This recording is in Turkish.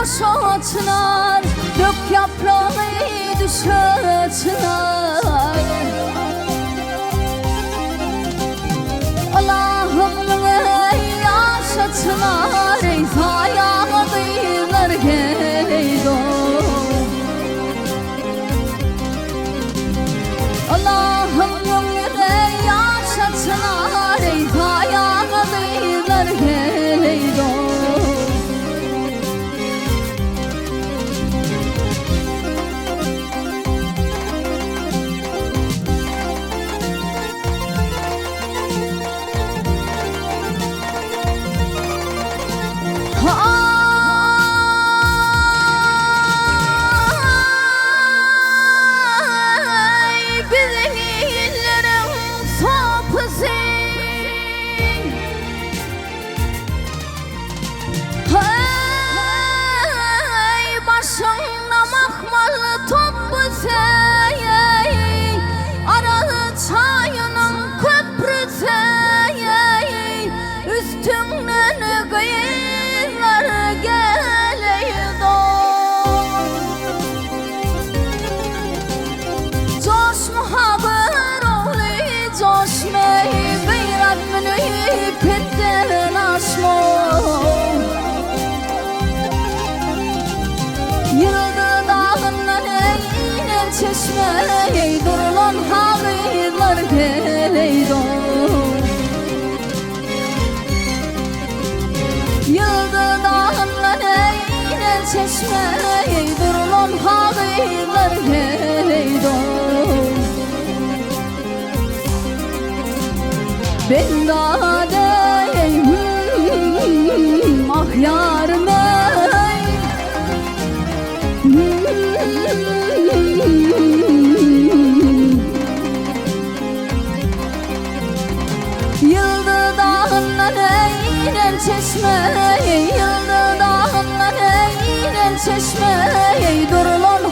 başa çınar, dök yaprağı düşe çınar. Allah'ım yaşa çınar, ey ayağa dıylar geleydo. Allah'ım yaşa çınar, ey ayağa dıylar geleydo. Çeşme durulan havliler geleydo. Yıldı dağlar eyne çeşme durulan havliler geleydo. Ben dadeyim ah yarım ey. Yıldı dağlar eyne çeşme, yıldı dağlar eyne çeşme durulan